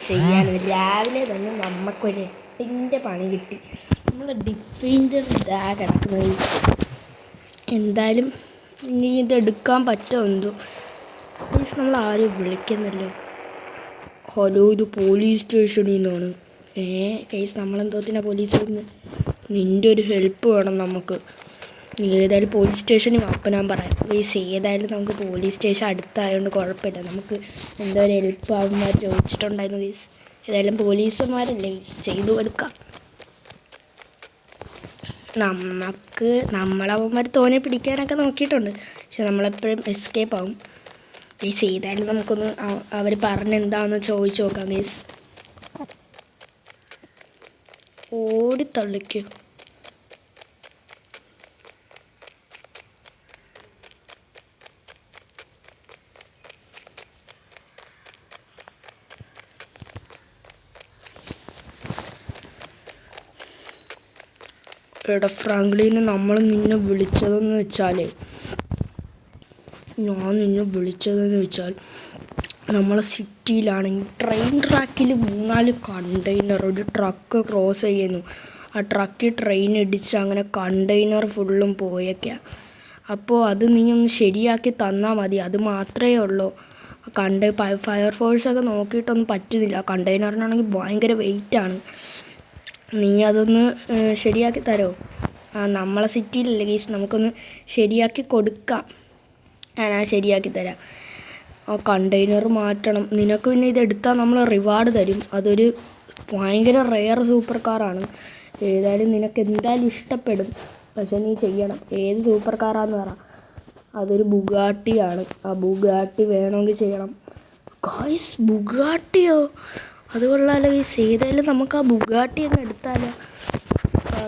ചെയ്യാൻ രാവിലെ തന്നെ നമുക്കൊരു 8ൻ്റെ പണി കിട്ടി. നമ്മൾ ഡിഫൈൻഡർ ഇതാ കിടക്കുന്നത്. എന്തായാലും ഇനി ഇതെടുക്കാൻ പറ്റുമോ എന്തോ. പ്ലീസ് നമ്മൾ ആരും വിളിക്കുന്നല്ലോ. ഹലോ, ഇത് പോലീസ് സ്റ്റേഷനിൽ നിന്നാണ്. കേസ് നമ്മളെന്തോത്തിനാ പോലീസ് വിളിക്കുന്നത്? നിൻ്റെ ഒരു ഹെൽപ്പ് വേണം നമുക്ക്. നീ ഏതായാലും പോലീസ് സ്റ്റേഷനിൽ വാ, ഞാൻ പറയാം. കേസ് ഏതായാലും നമുക്ക് പോലീസ് സ്റ്റേഷൻ അടുത്തായതുകൊണ്ട് കുഴപ്പമില്ല. നമുക്ക് എന്തോ ഒരു ഹെൽപ്പ് അവന്മാർ ചോദിച്ചിട്ടുണ്ടായിരുന്നു. കേസ് ഏതായാലും പോലീസുമാരല്ലേ, ചെയ്തു കൊടുക്കാം. നമ്മളവന്മാർ തോനെ പിടിക്കാനൊക്കെ നോക്കിയിട്ടുണ്ട്, പക്ഷെ നമ്മളെപ്പോഴും എസ്കേപ്പ് ആവും. കേസ് ഏതായാലും നമുക്കൊന്ന് അവർ പറഞ്ഞെന്താണെന്ന് ചോദിച്ചു നോക്കാം. കേസ് ഓടിത്തള്ളിക്കോ. എടാ ഫ്രാങ്ക്ലിന്, നമ്മൾ നിന്നെ വിളിച്ചതെന്ന് വെച്ചാൽ നമ്മളെ സിറ്റിയിലാണെങ്കിൽ ട്രെയിൻ ട്രാക്കിൽ 3-4 കണ്ടെയ്നർ ഒരു ട്രക്ക് ക്രോസ് ചെയ്യുന്നു. ആ ട്രക്കിൽ ട്രെയിൻ ഇടിച്ച് അങ്ങനെ കണ്ടെയ്നർ ഫുള്ളും പോയേക്കാം. അപ്പോൾ അത് നീ ഒന്ന് ശരിയാക്കി തന്നാൽ മതി. അത് മാത്രമേ ഉള്ളൂ. ഫയർഫോഴ്സൊക്കെ നോക്കിയിട്ടൊന്നും പറ്റുന്നില്ല. കണ്ടെയ്നറിനാണെങ്കിൽ ഭയങ്കര വെയിറ്റാണ്. നീ അതൊന്ന് ശരിയാക്കി തരുമോ? നമ്മളെ സിറ്റിയിലല്ലേ കേസ്, നമുക്കൊന്ന് ശരിയാക്കി കൊടുക്കാം. ഞാൻ ശരിയാക്കി തരാം. കണ്ടെയ്നർ മാറ്റണം. നിനക്ക് പിന്നെ ഇതെടുത്താൽ നമ്മൾ റിവാർഡ് തരും. അതൊരു ഭയങ്കര റെയർ സൂപ്പർ കാറാണ്. ഏതായാലും നിനക്ക് എന്തായാലും ഇഷ്ടപ്പെടും. പക്ഷെ നീ ചെയ്യണം. ഏത് സൂപ്പർ കാറാന്ന് പറ. അതൊരു ബുഗാട്ടിയാണ്. ആ ബുഗാട്ടി വേണമെങ്കിൽ ചെയ്യണം. ഗായ്സ്, ബുഗാട്ടിയോ? അത് കൊള്ളാമല്ലോ ഗായ്സ്. ഏതായാലും നമുക്ക് ആ ബുഗാട്ടി ഒന്ന് എടുത്താലോ?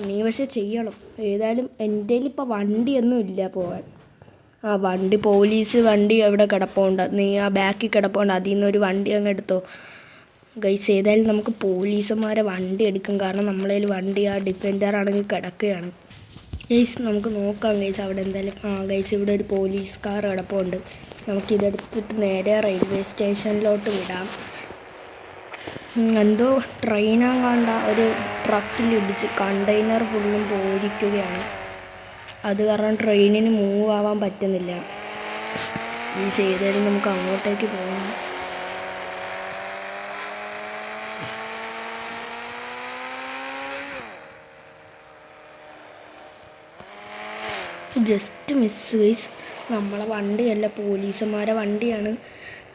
നീ പക്ഷെ ചെയ്യണം. ഏതായാലും എൻ്റെ ഇപ്പോൾ വണ്ടിയൊന്നും ഇല്ല പോകാൻ. പോലീസ് വണ്ടി അവിടെ കിടപ്പുണ്ട്. നീ ആ ബാക്കിൽ കിടപ്പുണ്ട്. അതിൽ നിന്നൊരു വണ്ടി അങ്ങ് എടുത്തോ. ഗൈസ് ഏതായാലും നമുക്ക് പോലീസുമാരെ വണ്ടി എടുക്കും. കാരണം നമ്മളതിൽ വണ്ടി ആ ഡിഫൻഡർ ആണെങ്കിൽ കിടക്കുകയാണ്. ഗൈസ് നമുക്ക് നോക്കാം ഗൈസ് അവിടെ എന്തായാലും. ഗൈസ് ഇവിടെ ഒരു പോലീസ് കാർ കിടപ്പുണ്ട്. നമുക്കിതെടുത്തിട്ട് നേരെ റെയിൽവേ സ്റ്റേഷനിലോട്ട് വിടാം. എന്തോ ട്രെയിനാകാണ്ട ഒരു ട്രക്കിലിടിച്ച് കണ്ടെയ്നർ ഫുള്ളും പോയിരിക്കുകയാണ്. അത് കാരണം ട്രെയിനിന് മൂവ് ആവാൻ പറ്റുന്നില്ല. ഇത് ചെയ്താലും നമുക്ക് അങ്ങോട്ടേക്ക് പോകാം. Just miss guys. നമ്മളെ വണ്ടിയല്ല, പോലീസുമാരെ വണ്ടിയാണ്.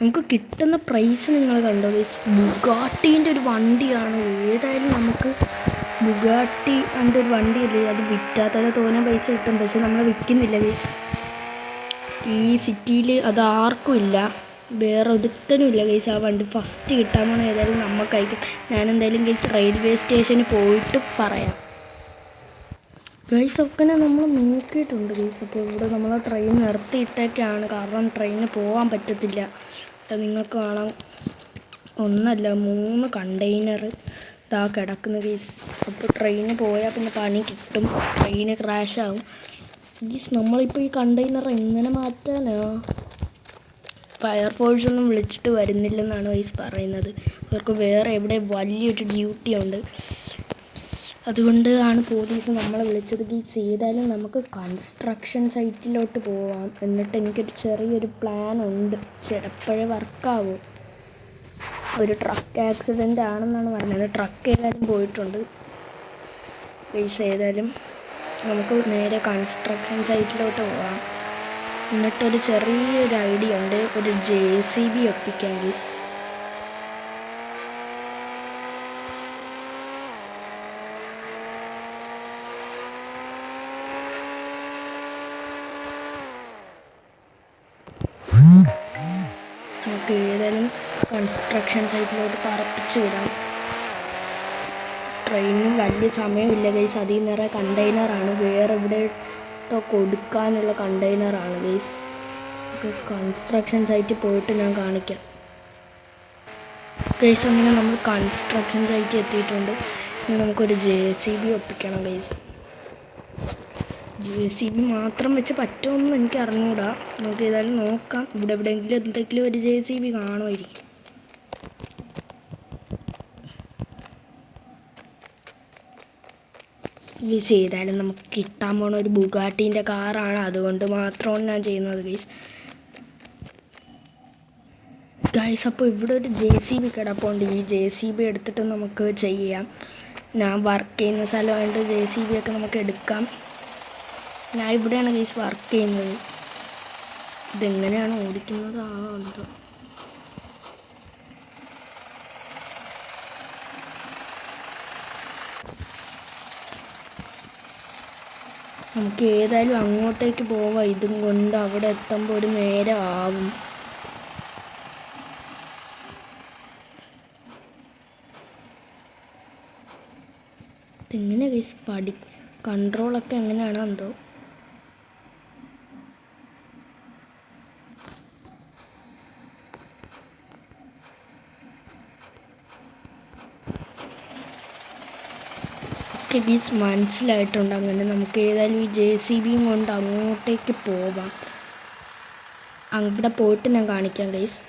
നമുക്ക് കിട്ടുന്ന പ്രൈസ് നിങ്ങൾ കണ്ടോ ഗൈസ്? ബുഗാട്ടീൻ്റെ ഒരു വണ്ടിയാണ്. ഏതായാലും നമുക്ക് ബുഗാട്ടി എൻ്റെ ഒരു വണ്ടിയില്ലേ, അത് വിറ്റാൽ തന്നെ തോന്നെ പൈസ കിട്ടും. പക്ഷെ നമ്മൾ വിൽക്കുന്നില്ല ഗൈസ്. ഈ സിറ്റിയിൽ അത് ആർക്കും ഇല്ല, വേറെ ഒരുത്തനും ഇല്ല ഗൈസ്. ആ വണ്ടി ഫസ്റ്റ് കിട്ടാൻ പോകണം. ഏതായാലും നമുക്കായിരിക്കും. ഞാനെന്തായാലും ഗൈസ് റെയിൽവേ സ്റ്റേഷനിൽ പോയിട്ട് പറയാം. ഗൈസ് ഒക്കെ നമ്മൾ നോക്കിയിട്ടുണ്ട് ഗൈസ്. അപ്പോൾ ഇവിടെ നമ്മൾ ട്രെയിൻ നിർത്തിയിട്ടൊക്കെയാണ്. കാരണം ട്രെയിനിന് പോകാൻ പറ്റത്തില്ല. നിങ്ങൾക്ക് കാണാം, 1 അല്ല 3 കണ്ടെയ്നർ ഇതാ കിടക്കുന്ന ഗൈസ്. അപ്പോൾ ട്രെയിന് പോയാൽ പിന്നെ പണി കിട്ടും, ട്രെയിന് ക്രാഷാവും ഗൈസ്. നമ്മളിപ്പോൾ ഈ കണ്ടെയ്നർ എങ്ങനെ മാറ്റാനാ? ഫയർഫോഴ്സൊന്നും വിളിച്ചിട്ട് വരുന്നില്ലെന്നാണ് ഗൈസ് പറയുന്നത്. അവർക്ക് വേറെ എവിടെ വലിയൊരു ഡ്യൂട്ടി ഉണ്ട്. അതുകൊണ്ട് ആണ് പോലീസ് നമ്മളെ വിളിച്ചത് ഗൈസ്. ഏതായാലും നമുക്ക് കൺസ്ട്രക്ഷൻ സൈറ്റിലോട്ട് പോവാം. എന്നിട്ട് എനിക്കൊരു ചെറിയൊരു പ്ലാൻ ഉണ്ട്. ചിലപ്പോഴേ വർക്കാവും. ഒരു ട്രക്ക് ആക്സിഡൻ്റ് ആണെന്നാണ് പറഞ്ഞത്. ട്രക്ക് ഏതായാലും പോയിട്ടുണ്ട് ഗൈസ്. ഏതായാലും നമുക്ക് നേരെ കൺസ്ട്രക്ഷൻ സൈറ്റിലോട്ട് പോവാം. എന്നിട്ടൊരു ചെറിയൊരു ഐഡിയ ഉണ്ട്, ഒരു JCB ഒപ്പിക്കാം ഗൈസ്. നമുക്ക് ഏതായാലും കൺസ്ട്രക്ഷൻ സൈറ്റിലോട്ട് പറപ്പിച്ച് വിടാം. ട്രെയിനിന് വലിയ സമയമില്ല ഗൈസ്. അതിൽ നിറയെ കണ്ടെയ്നറാണ്. വേറെ ഇവിടെ കൊടുക്കാനുള്ള കണ്ടെയ്നറാണ് ഗൈസ്. കൺസ്ട്രക്ഷൻ സൈറ്റിൽ പോയിട്ട് ഞാൻ കാണിക്കാം ഗൈസ്. അങ്ങനെ നമ്മൾ കൺസ്ട്രക്ഷൻ സൈറ്റിൽ എത്തിയിട്ടുണ്ട്. ഇനി നമുക്കൊരു JCB ഒപ്പിക്കണം ഗൈസ്. JCB മാത്രം വെച്ച് പറ്റുമെന്ന് എനിക്ക് അറിഞ്ഞൂടാ. നമുക്ക് ഏതായാലും നോക്കാം. ഇവിടെ എവിടെയെങ്കിലും എന്തെങ്കിലും ഒരു JCB കാണുമായിരിക്കും. ഇത് ചെയ്താലും നമുക്ക് കിട്ടാൻ പോണ ഒരു ബുഗാട്ടീൻ്റെ കാറാണ്, അതുകൊണ്ട് മാത്രമാണ് ഞാൻ ചെയ്യുന്നത് ഗൈസ്. ഗൈസ് അപ്പോൾ ഇവിടെ ഒരു JCB കിടപ്പുണ്ട്. ഈ JCB എടുത്തിട്ട് നമുക്ക് ചെയ്യാം. ഞാൻ വർക്ക് ചെയ്യുന്ന സ്ഥലമായിട്ട് JCB ഒക്കെ നമുക്ക് എടുക്കാം. ഞാൻ ഇവിടെയാണ് ഗൈസ് വർക്ക് ചെയ്യുന്നത്. ഇതെങ്ങനെയാണ് ഓടിക്കുന്നത് എന്തോ. നമുക്ക് ഏതായാലും അങ്ങോട്ടേക്ക് പോവാം. ഇതും കൊണ്ട് അവിടെ എത്തുമ്പോൾ ഒരു നേരം ആവും. ഇതെങ്ങനെ ഗൈസ് കൺട്രോളൊക്കെ എങ്ങനെയാണോ എന്തോ. ഒക്കെ ഗൈസ് മനസ്സിലായിട്ടുണ്ട്. അങ്ങനെ നമുക്ക് ഏതായാലും ഈ JCBയും കൊണ്ട് അങ്ങോട്ടേക്ക് പോവാം. അവിടെ പോയിട്ട് ഞാൻ കാണിക്കാം ഗൈസ്.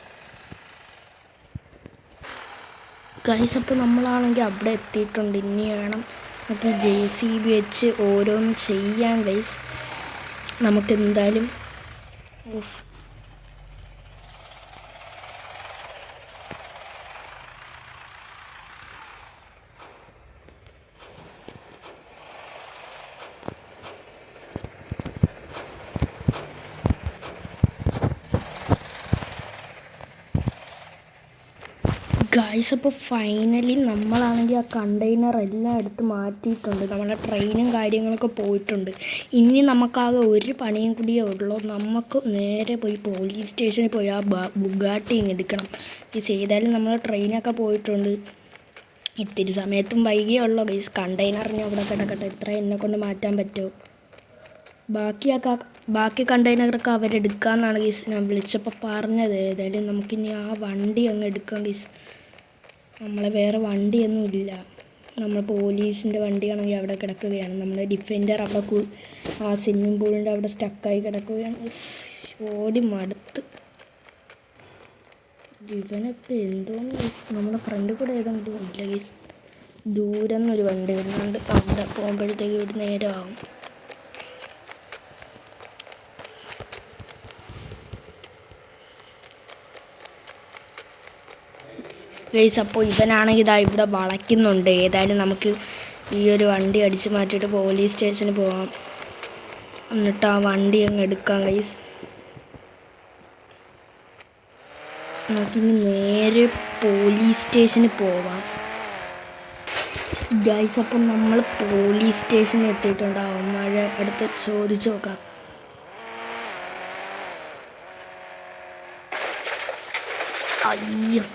അപ്പോൾ നമ്മളാണെങ്കിൽ അവിടെ എത്തിയിട്ടുണ്ട്. ഇനി വേണം നമുക്ക് ഈ JCB വെച്ച് ഓരോന്ന് ചെയ്യാൻ ഗൈസ്. നമുക്കെന്തായാലും ഗൈസ് അപ്പോൾ ഫൈനലി നമ്മളാണെങ്കിൽ ആ കണ്ടെയ്നർ എല്ലാം എടുത്ത് മാറ്റിയിട്ടുണ്ട്. നമ്മളെ ട്രെയിനും കാര്യങ്ങളൊക്കെ പോയിട്ടുണ്ട്. ഇനി നമുക്കാകെ ഒരു പണിയും കൂടിയേ ഉള്ളൂ. നമുക്ക് നേരെ പോയി പോലീസ് സ്റ്റേഷനിൽ പോയി ആ ബുഗാട്ടി എടുക്കണം. ഇത് ചെയ്താലും നമ്മളെ ട്രെയിനൊക്കെ പോയിട്ടുണ്ട്. ഇത്തിരി സമയത്തും വൈകിയേ ഉള്ളൂ ഗൈസ്. കണ്ടെയ്നറിന് അവിടെ കിടക്കട്ടെ. ഇത്ര എന്നെ കൊണ്ട് മാറ്റാൻ പറ്റുമോ? ബാക്കി കണ്ടെയ്നറൊക്കെ അവരെടുക്കാമെന്നാണ് ഗൈസ് ഞാൻ വിളിച്ചപ്പോൾ പറഞ്ഞത്. ഏതായാലും നമുക്കിനി ആ വണ്ടി അങ്ങ് എടുക്കാം ഗൈസ്. നമ്മളെ വേറെ വണ്ടിയൊന്നും ഇല്ല. നമ്മൾ പോലീസിൻ്റെ വണ്ടിയാണെങ്കിൽ അവിടെ കിടക്കുകയാണ്. നമ്മളെ ഡിഫൻഡർ അവിടെ ആ സ്വിമ്മിംഗ് പൂളിൻ്റെ അവിടെ സ്റ്റക്കായി കിടക്കുകയാണ്. ഓടി മടുത്ത്. ഇവനൊക്കെ എന്തോന്ന് നമ്മുടെ ഫ്രണ്ട് കൂടെ ഏതെങ്കിലും ഇല്ല ഗൈസ്. ദൂരെ നിന്നൊരു വണ്ടി വരുന്നുണ്ട്. അവിടെ പോകുമ്പോഴത്തേക്ക് ഇവിടെ നേരമാകും. ഗൈസ് അപ്പോൾ ഇവനാണെങ്കിൽ ഇതാ ഇവിടെ വളയ്ക്കുന്നുണ്ട്. ഏതായാലും നമുക്ക് ഈ ഒരു വണ്ടി അടിച്ചു മാറ്റിയിട്ട് പോലീസ് സ്റ്റേഷനിൽ പോകാം. എന്നിട്ട് ആ വണ്ടി അങ്ങ് എടുക്കാം ഗൈസ്. നമുക്കിനി നേരെ പോലീസ് സ്റ്റേഷനിൽ പോവാം ഗൈസ്. അപ്പം നമ്മൾ പോലീസ് സ്റ്റേഷനിൽ എത്തിയിട്ടുണ്ടാവും. മഴ അടുത്ത് ചോദിച്ചു നോക്കാം. അയ്യോ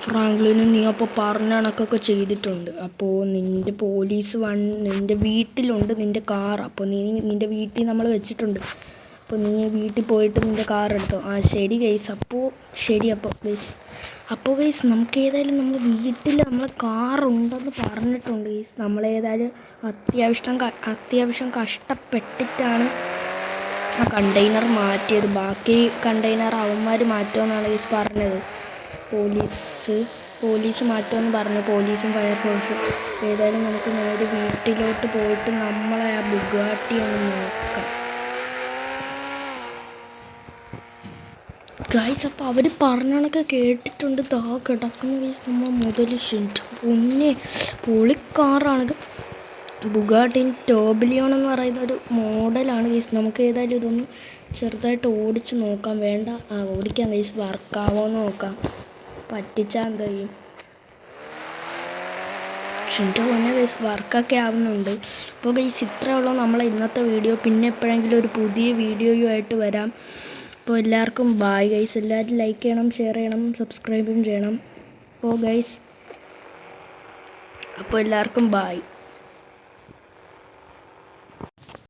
ഫ്രാങ്ക്ലിന് നീ അപ്പോൾ പറഞ്ഞ കണക്കൊക്കെ ചെയ്തിട്ടുണ്ട്. അപ്പോൾ നിൻ്റെ വീട്ടിലുണ്ട് നിൻ്റെ കാർ. അപ്പോൾ നിൻ്റെ വീട്ടിൽ നമ്മൾ വെച്ചിട്ടുണ്ട്. അപ്പോൾ നീ വീട്ടിൽ പോയിട്ട് നിൻ്റെ കാർ എടുത്തോ. ശരി ഗൈസ്. അപ്പോൾ ഗൈസ് നമുക്ക് ഏതായാലും നമ്മൾ വീട്ടിൽ നമ്മളെ കാറുണ്ടെന്ന് പറഞ്ഞിട്ടുണ്ട് ഗൈസ്. നമ്മളേതായാലും അത്യാവശ്യം കഷ്ടപ്പെട്ടിട്ടാണ് ആ കണ്ടെയ്നർ മാറ്റിയത്. ബാക്കി കണ്ടെയ്നർ അവന്മാർ മാറ്റുമെന്നാണ് ഗൈസ് പറഞ്ഞത്. പോലീസ് മാറ്റുമെന്ന് പറഞ്ഞു. പോലീസും ഫയർഫോഴ്സും. ഏതായാലും നമുക്ക് നേരെ വീട്ടിലോട്ട് പോയിട്ട് നമ്മളെ ആ ബുഗാട്ടി ഒന്ന് നോക്കാം ഗൈസ്. അപ്പോൾ അവർ പറഞ്ഞണൊക്കെ കേട്ടിട്ടുണ്ട്. കിടക്കുന്ന ഗൈസ് നമ്മൾ പൊന്നെ പൊളിക്കാറാണ്. ബുഗാട്ടിൻ ടോബ്ലിയോൺ എന്ന് പറയുന്ന ഒരു മോഡലാണ് ഗൈസ്. നമുക്ക് ഏതായാലും ഇതൊന്ന് ചെറുതായിട്ട് ഓടിച്ച് നോക്കാം. വേണ്ട ഓടിക്കാം ഗൈസ്. വർക്കാവോന്ന് നോക്കാം. പറ്റിച്ചാൽ എന്താ ചെയ്യും? ക്ഷണിച്ച പൊന്നെ ഗൈസ് വർക്കൊക്കെ ആവുന്നുണ്ട്. അപ്പോൾ ഗൈസ് ഇത്രയേ ഉള്ളൂ നമ്മളെ ഇന്നത്തെ വീഡിയോ. പിന്നെ എപ്പോഴെങ്കിലും ഒരു പുതിയ വീഡിയോയുമായിട്ട് വരാം. അപ്പോൾ എല്ലാവർക്കും ബായ് ഗൈസ്. എല്ലാവരും ലൈക്ക് ചെയ്യണം, ഷെയർ ചെയ്യണം, സബ്സ്ക്രൈബും ചെയ്യണം. അപ്പോൾ ഗൈസ് അപ്പോൾ എല്ലാവർക്കും ബായ്.